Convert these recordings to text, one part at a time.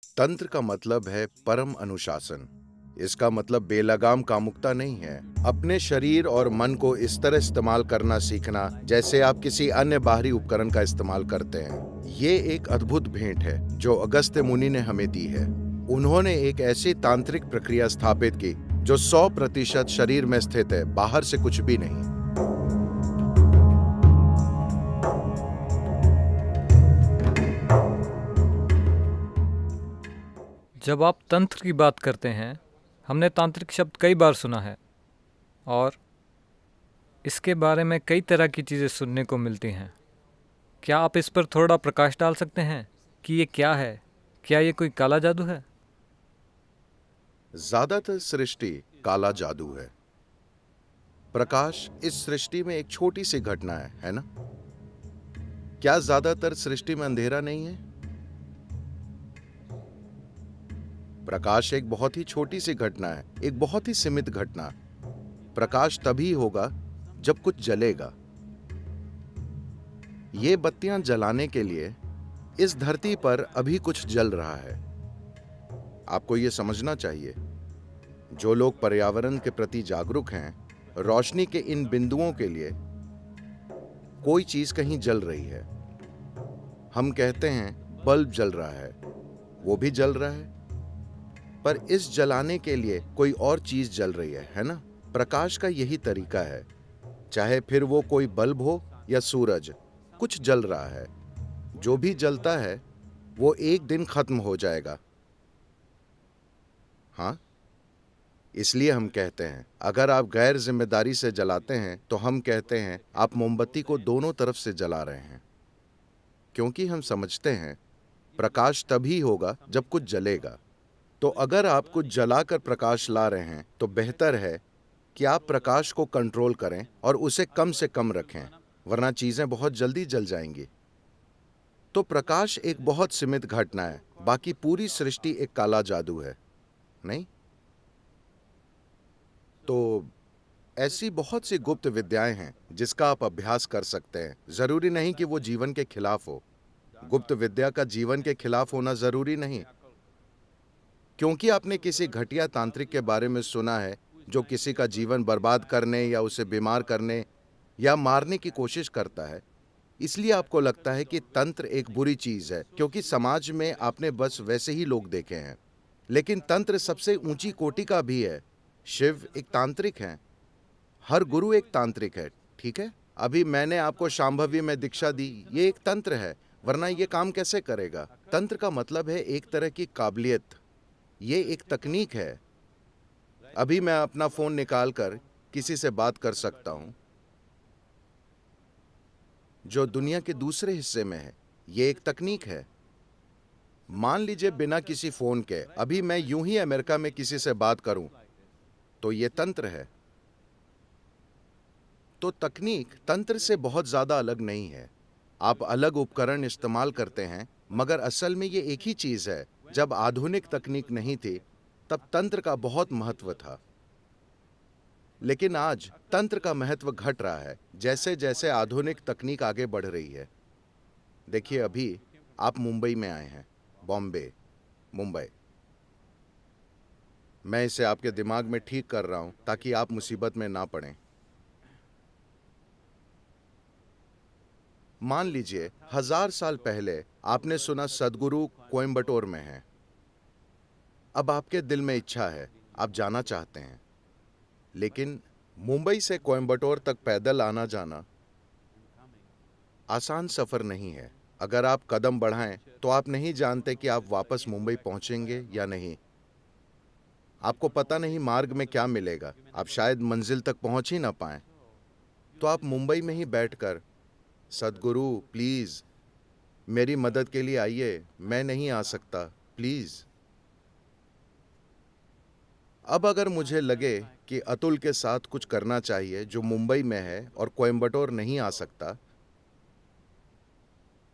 तंत्र का मतलब है परम अनुशासन। इसका मतलब बेलगाम कामुकता नहीं है। अपने शरीर और मन को इस तरह इस्तेमाल करना सीखना जैसे आप किसी अन्य बाहरी उपकरण का इस्तेमाल करते हैं। ये एक अद्भुत भेंट है जो अगस्त्य मुनि ने हमें दी है। उन्होंने एक ऐसी तांत्रिक प्रक्रिया स्थापित की जो 100% शरीर में स्थित है, बाहर से कुछ भी नहीं। जब आप तंत्र की बात करते हैं, हमने तांत्रिक शब्द कई बार सुना है और इसके बारे में कई तरह की चीज़ें सुनने को मिलती हैं। क्या आप इस पर थोड़ा प्रकाश डाल सकते हैं कि ये क्या है? क्या ये कोई काला जादू है? ज्यादातर सृष्टि काला जादू है। प्रकाश इस सृष्टि में एक छोटी सी घटना है ना? क्या ज्यादातर सृष्टि में अंधेरा नहीं है? प्रकाश एक बहुत ही छोटी सी घटना है, एक बहुत ही सीमित घटना। प्रकाश तभी होगा जब कुछ जलेगा। ये बत्तियां जलाने के लिए इस धरती पर अभी कुछ जल रहा है। आपको ये समझना चाहिए, जो लोग पर्यावरण के प्रति जागरूक हैं, रोशनी के इन बिंदुओं के लिए कोई चीज कहीं जल रही है। हम कहते हैं बल्ब जल रहा है, वो भी जल रहा है, पर इस जलाने के लिए कोई और चीज जल रही है ना? प्रकाश का यही तरीका है। चाहे फिर वो कोई बल्ब हो या सूरज, कुछ जल रहा है। जो भी जलता है वो एक दिन खत्म हो जाएगा। हाँ, इसलिए हम कहते हैं अगर आप गैर जिम्मेदारी से जलाते हैं तो हम कहते हैं आप मोमबत्ती को दोनों तरफ से जला रहे हैं। क्योंकि हम समझते हैं प्रकाश तभी होगा जब कुछ जलेगा। तो अगर आप कुछ जलाकर प्रकाश ला रहे हैं तो बेहतर है कि आप प्रकाश को कंट्रोल करें और उसे कम से कम रखें, वरना चीजें बहुत जल्दी जल जाएंगी। तो प्रकाश एक बहुत सीमित घटना है, बाकी पूरी सृष्टि एक काला जादू है, नहीं? तो ऐसी बहुत सी गुप्त विद्याएं हैं जिसका आप अभ्यास कर सकते हैं। जरूरी नहीं कि वो जीवन के खिलाफ हो। गुप्त विद्या का जीवन के खिलाफ होना जरूरी नहीं। क्योंकि आपने किसी घटिया तांत्रिक के बारे में सुना है जो किसी का जीवन बर्बाद करने या उसे बीमार करने या मारने की कोशिश करता है, इसलिए आपको लगता है कि तंत्र एक बुरी चीज है, क्योंकि समाज में आपने बस वैसे ही लोग देखे हैं। लेकिन तंत्र सबसे ऊंची कोटि का भी है। शिव एक तांत्रिक हैं, हर गुरु एक तांत्रिक है, ठीक है? अभी मैंने आपको शांभवी में दीक्षा दी, ये एक तंत्र है, वरना ये काम कैसे करेगा? तंत्र का मतलब है एक तरह की काबिलियत, ये एक तकनीक है। अभी मैं अपना फोन निकालकर किसी से बात कर सकता हूं जो दुनिया के दूसरे हिस्से में है, ये एक तकनीक है। मान लीजिए बिना किसी फोन के अभी मैं यूं ही अमेरिका में किसी से बात करूं, तो ये तंत्र है। तो तकनीक तंत्र से बहुत ज्यादा अलग नहीं है। आप अलग उपकरण इस्तेमाल करते हैं, मगर असल में ये एक ही चीज है। जब आधुनिक तकनीक नहीं थी तब तंत्र का बहुत महत्व था। लेकिन आज तंत्र का महत्व घट रहा है जैसे जैसे आधुनिक तकनीक आगे बढ़ रही है। देखिए, अभी आप मुंबई में आए हैं, बॉम्बे, मुंबई। मैं इसे आपके दिमाग में ठीक कर रहा हूं ताकि आप मुसीबत में ना पड़ें। मान लीजिए 1000 साल पहले आपने सुना सदगुरु कोयम्बटूर में है। अब आपके दिल में इच्छा है, आप जाना चाहते हैं, लेकिन मुंबई से कोयम्बटूर तक पैदल आना जाना आसान सफर नहीं है। अगर आप कदम बढ़ाएं तो आप नहीं जानते कि आप वापस मुंबई पहुंचेंगे या नहीं। आपको पता नहीं मार्ग में क्या मिलेगा, आप शायद मंजिल तक पहुंच ही ना पाएं। तो आप मुंबई में ही बैठकर, सदगुरु प्लीज मेरी मदद के लिए आइए, मैं नहीं आ सकता, प्लीज। अब अगर मुझे लगे कि अतुल के साथ कुछ करना चाहिए जो मुंबई में है और कोयम्बटूर नहीं आ सकता,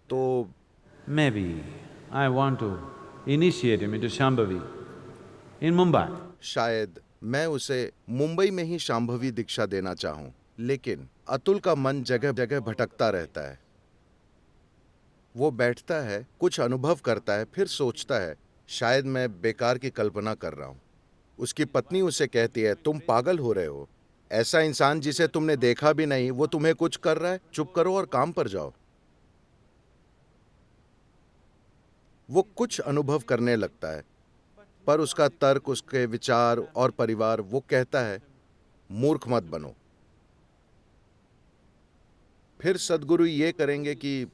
तो Maybe I want to initiate him into Shambhavi in Mumbai. शायद मैं उसे मुंबई में ही शांभवी दीक्षा देना चाहूं। लेकिन अतुल का मन जगह जगह भटकता रहता है। वो बैठता है, कुछ अनुभव करता है, फिर सोचता है, शायद मैं बेकार की कल्पना कर रहा हूं। उसकी पत्नी उसे कहती है, तुम पागल हो रहे हो। ऐसा इंसान जिसे तुमने देखा भी नहीं, वो तुम्हें कुछ कर रहा है, चुप करो और काम पर जाओ। वो कुछ अनुभव करने लगता है, पर उसका तर्क, उसके विचार और परिवार वो कहता है, मूर्ख मत बनो। फिर सद्गुरु ये करेंगे कि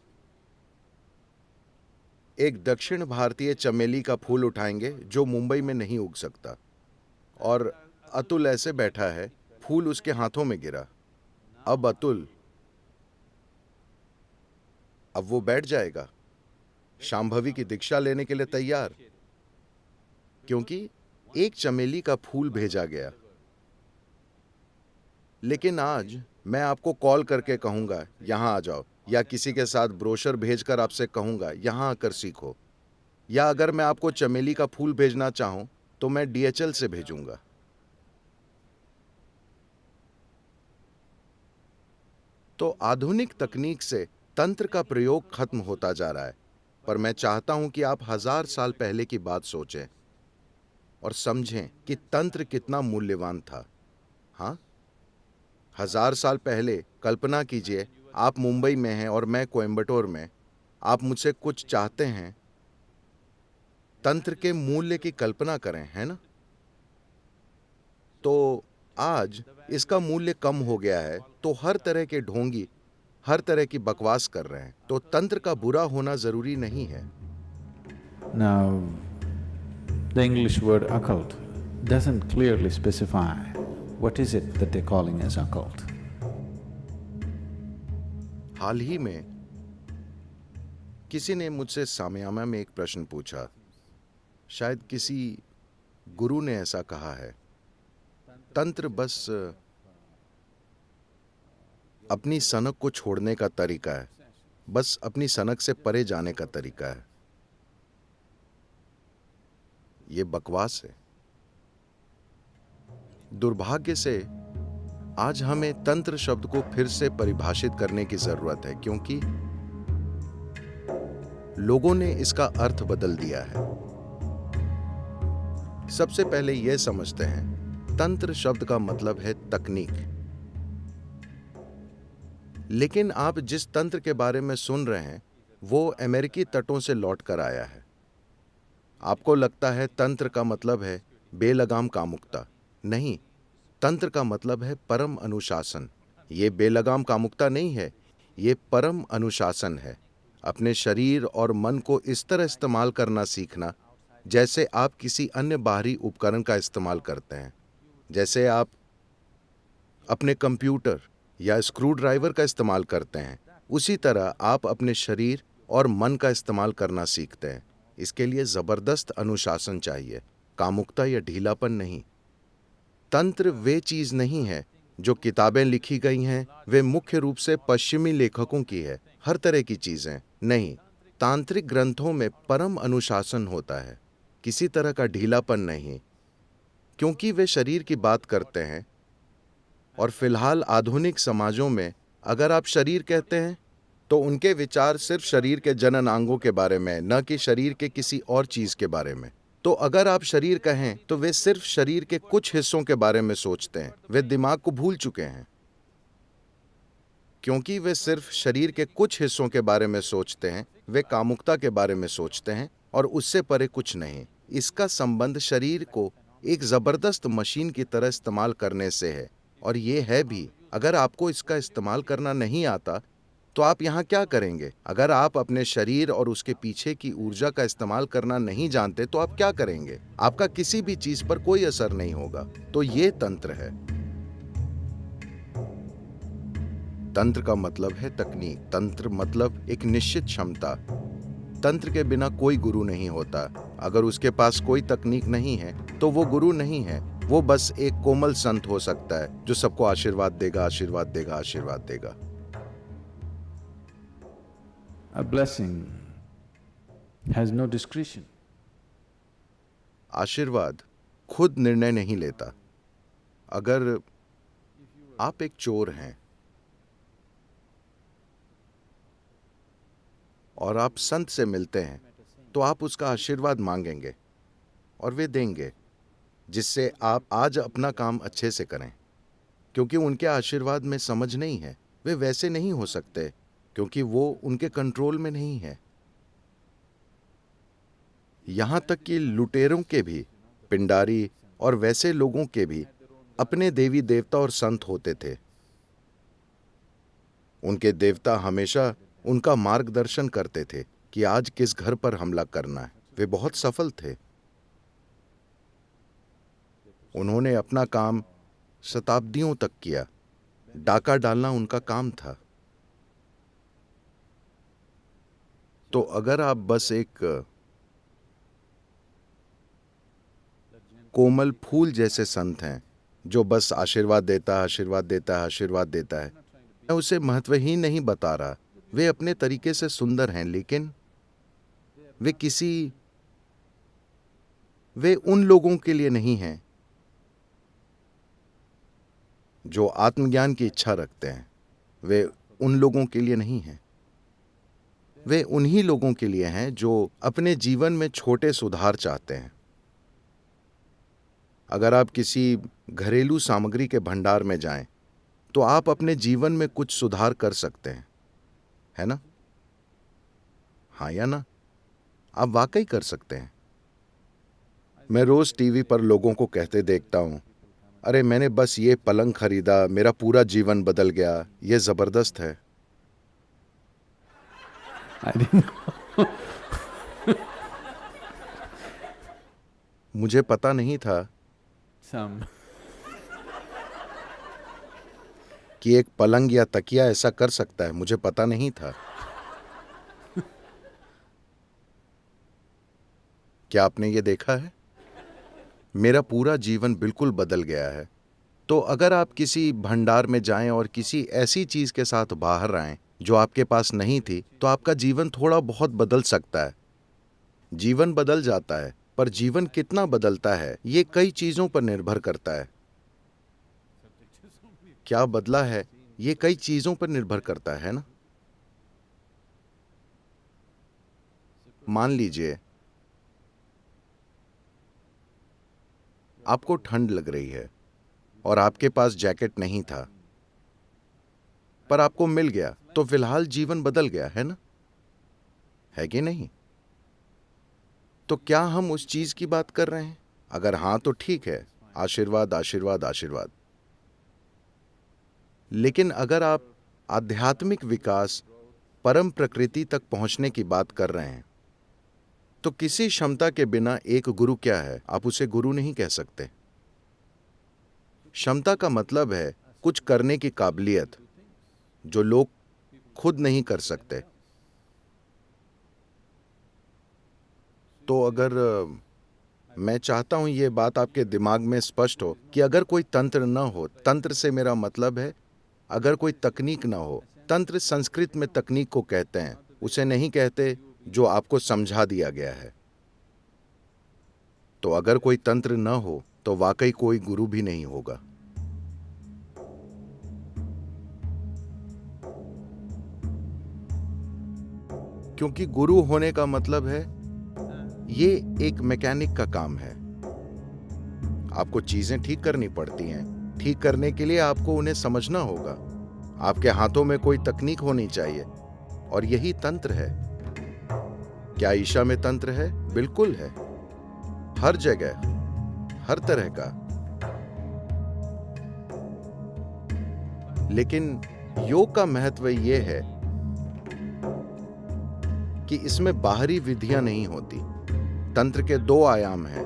एक दक्षिण भारतीय चमेली का फूल उठाएंगे जो मुंबई में नहीं उग सकता, और अतुल ऐसे बैठा है, फूल उसके हाथों में गिरा। अब अतुल, अब वो बैठ जाएगा शांभवी की दीक्षा लेने के लिए तैयार, क्योंकि एक चमेली का फूल भेजा गया। लेकिन आज मैं आपको कॉल करके कहूंगा यहां आ जाओ, या किसी के साथ ब्रोशर भेजकर आपसे कहूंगा यहां आकर सीखो, या अगर मैं आपको चमेली का फूल भेजना चाहूं तो मैं DHL से भेजूंगा। तो आधुनिक तकनीक से तंत्र का प्रयोग खत्म होता जा रहा है, पर मैं चाहता हूं कि आप 1000 साल पहले की बात सोचें और समझें कि तंत्र कितना मूल्यवान था। हाँ, 1000 साल पहले कल्पना कीजिए, आप मुंबई में हैं और मैं कोयम्बटूर में। आप मुझसे कुछ चाहते हैं, तंत्र के मूल्य की कल्पना करें, है ना? तो आज इसका मूल्य कम हो गया है, तो हर तरह के ढोंगी हर तरह की बकवास कर रहे हैं। तो तंत्र का बुरा होना जरूरी नहीं है। Now, the English word occult doesn't clearly specify what is it that they're calling as occult. हाल ही में किसी ने मुझसे सामयामा में एक प्रश्न पूछा, शायद किसी गुरु ने ऐसा कहा है, तंत्र बस अपनी सनक को छोड़ने का तरीका है, बस अपनी सनक से परे जाने का तरीका है। ये बकवास है। दुर्भाग्य से आज हमें तंत्र शब्द को फिर से परिभाषित करने की जरूरत है, क्योंकि लोगों ने इसका अर्थ बदल दिया है। सबसे पहले यह समझते हैं, तंत्र शब्द का मतलब है तकनीक। लेकिन आप जिस तंत्र के बारे में सुन रहे हैं वो अमेरिकी तटों से लौट कर आया है। आपको लगता है तंत्र का मतलब है बेलगाम कामुकता। नहीं, तंत्र का मतलब है परम अनुशासन। ये बेलगाम कामुकता नहीं है, ये परम अनुशासन है। अपने शरीर और मन को इस तरह इस्तेमाल करना सीखना जैसे आप किसी अन्य बाहरी उपकरण का इस्तेमाल करते हैं। जैसे आप अपने कंप्यूटर या स्क्रू ड्राइवर का इस्तेमाल करते हैं, उसी तरह आप अपने शरीर और मन का इस्तेमाल करना सीखते हैं। इसके लिए जबरदस्त अनुशासन चाहिए, कामुकता या ढीलापन नहीं। तंत्र वे चीज नहीं है जो किताबें लिखी गई हैं, वे मुख्य रूप से पश्चिमी लेखकों की है, हर तरह की चीजें नहीं। तांत्रिक ग्रंथों में परम अनुशासन होता है, किसी तरह का ढीलापन नहीं, क्योंकि वे शरीर की बात करते हैं। और फिलहाल आधुनिक समाजों में अगर आप शरीर कहते हैं तो उनके विचार सिर्फ शरीर के जननांगों के बारे में, न कि शरीर के किसी और चीज के बारे में। तो अगर आप शरीर कहें तो वे सिर्फ शरीर के कुछ हिस्सों के बारे में सोचते हैं। वे दिमाग को भूल चुके हैं, क्योंकि वे सिर्फ शरीर के कुछ हिस्सों के बारे में सोचते हैं। वे कामुकता के बारे में सोचते हैं और उससे परे कुछ नहीं। इसका संबंध शरीर को एक जबरदस्त मशीन की तरह इस्तेमाल करने से है। और ये है भी, अगर आपको इसका इस्तेमाल करना नहीं आता तो आप यहाँ क्या करेंगे? अगर आप अपने शरीर और उसके पीछे की ऊर्जा का इस्तेमाल करना नहीं जानते तो आप क्या करेंगे? आपका किसी भी चीज पर कोई असर नहीं होगा। तो ये तंत्र है। तंत्र का मतलब है तकनीक। तंत्र मतलब एक निश्चित क्षमता। तंत्र के बिना कोई गुरु नहीं होता। अगर उसके पास कोई तकनीक नहीं है तो वो गुरु नहीं है, वो बस एक कोमल संत हो सकता है जो सबको आशीर्वाद देगा, आशीर्वाद देगा, आशीर्वाद देगा। A blessing has no discretion. आशीर्वाद खुद निर्णय नहीं लेता। अगर आप एक चोर हैं और आप संत से मिलते हैं तो आप उसका आशीर्वाद मांगेंगे। और वे देंगे, जिससे आप आज अपना काम अच्छे से करें। क्योंकि उनके आशीर्वाद में समझ नहीं है, वे वैसे नहीं हो सकते, क्योंकि वो उनके कंट्रोल में नहीं है। यहां तक कि लुटेरों के भी, पिंडारी और वैसे लोगों के भी अपने देवी देवता और संत होते थे। उनके देवता हमेशा उनका मार्गदर्शन करते थे कि आज किस घर पर हमला करना है। वे बहुत सफल थे। उन्होंने अपना काम शताब्दियों तक किया। डाका डालना उनका काम था। तो अगर आप बस एक कोमल फूल जैसे संत हैं जो बस आशीर्वाद देता है, आशीर्वाद देता है, आशीर्वाद देता है, मैं उसे महत्वहीन नहीं बता रहा। वे अपने तरीके से सुंदर हैं, लेकिन वे उन लोगों के लिए नहीं हैं जो आत्मज्ञान की इच्छा रखते हैं। वे उन लोगों के लिए नहीं हैं। वे उन्हीं लोगों के लिए हैं जो अपने जीवन में छोटे सुधार चाहते हैं। अगर आप किसी घरेलू सामग्री के भंडार में जाएं, तो आप अपने जीवन में कुछ सुधार कर सकते हैं, है ना? हाँ या ना? आप वाकई कर सकते हैं। मैं रोज टीवी पर लोगों को कहते देखता हूं, अरे मैंने बस ये पलंग खरीदा, मेरा पूरा जीवन बदल गया, ये जबरदस्त है। I didn't मुझे पता नहीं था some कि एक पलंग या तकिया ऐसा कर सकता है। मुझे पता नहीं था। क्या आपने ये देखा है? मेरा पूरा जीवन बिल्कुल बदल गया है। तो अगर आप किसी भंडार में जाएं और किसी ऐसी चीज के साथ बाहर आएं जो आपके पास नहीं थी, तो आपका जीवन थोड़ा बहुत बदल सकता है। जीवन बदल जाता है, पर जीवन कितना बदलता है ये कई चीजों पर निर्भर करता है। क्या बदला है ये कई चीजों पर निर्भर करता है ना? मान लीजिए आपको ठंड लग रही है और आपके पास जैकेट नहीं था, पर आपको मिल गया, तो फिलहाल जीवन बदल गया, है ना? है कि नहीं? तो क्या हम उस चीज की बात कर रहे हैं? अगर हां तो ठीक है, आशीर्वाद आशीर्वाद आशीर्वाद। लेकिन अगर आप आध्यात्मिक विकास, परम प्रकृति तक पहुंचने की बात कर रहे हैं, तो किसी क्षमता के बिना एक गुरु क्या है? आप उसे गुरु नहीं कह सकते। क्षमता का मतलब है कुछ करने की काबिलियत जो लोग खुद नहीं कर सकते। तो अगर मैं चाहता हूं ये बात आपके दिमाग में स्पष्ट हो कि अगर कोई तंत्र न हो, तंत्र से मेरा मतलब है अगर कोई तकनीक न हो, तंत्र संस्कृत में तकनीक को कहते हैं, उसे नहीं कहते जो आपको समझा दिया गया है। तो अगर कोई तंत्र न हो तो वाकई कोई गुरु भी नहीं होगा। क्योंकि गुरु होने का मतलब है ये एक मैकेनिक का काम है। आपको चीजें ठीक करनी पड़ती हैं। ठीक करने के लिए आपको उन्हें समझना होगा। आपके हाथों में कोई तकनीक होनी चाहिए, और यही तंत्र है। क्या ईशा में तंत्र है? बिल्कुल है, हर जगह, हर तरह का। लेकिन योग का महत्व यह है कि इसमें बाहरी विधियां नहीं होती। तंत्र के दो आयाम हैं।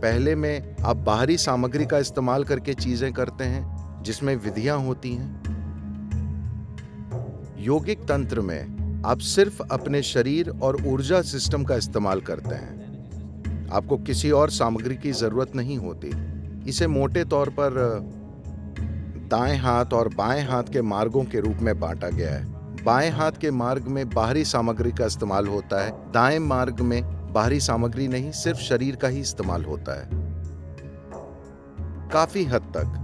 पहले में आप बाहरी सामग्री का इस्तेमाल करके चीजें करते हैं जिसमें विधियां होती हैं। योगिक तंत्र में आप सिर्फ अपने शरीर और ऊर्जा सिस्टम का इस्तेमाल करते हैं। आपको किसी और सामग्री की जरूरत नहीं होती। इसे मोटे तौर पर दाएं हाथ और बाएं हाथ के मार्गों के रूप में बांटा गया है। बाएं हाथ के मार्ग में बाहरी सामग्री का इस्तेमाल होता है, दाएं मार्ग में बाहरी सामग्री नहीं, सिर्फ शरीर का ही इस्तेमाल होता है। काफी हद तक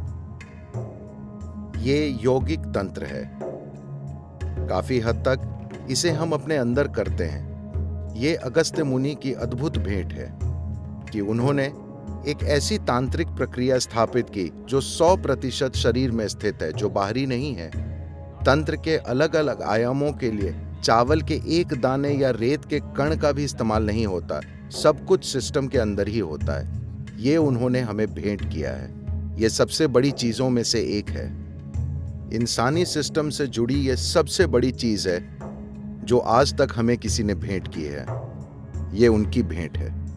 ये यौगिक तंत्र है। काफी हद तक इसे हम अपने अंदर करते हैं। ये अगस्त्य मुनि की अद्भुत भेंट है। कि उन्होंने एक ऐसी तांत्रिक प्रक्रिया स्थापित की जो 100% शरीर में स्थित है, जो बाहरी नहीं है। तंत्र के अलग अलग आयामों के लिए चावल के एक दाने या रेत के कण का भी इस्तेमाल नहीं होता, सब कुछ सिस्टम के अंदर ही होता है। ये उन्होंने हमें भेंट किया है। ये सबसे बड़ी चीजों में से एक है। इंसानी सिस्टम से जुड़ी ये सबसे बड़ी चीज है जो आज तक हमें किसी ने भेंट की है। ये उनकी भेंट है।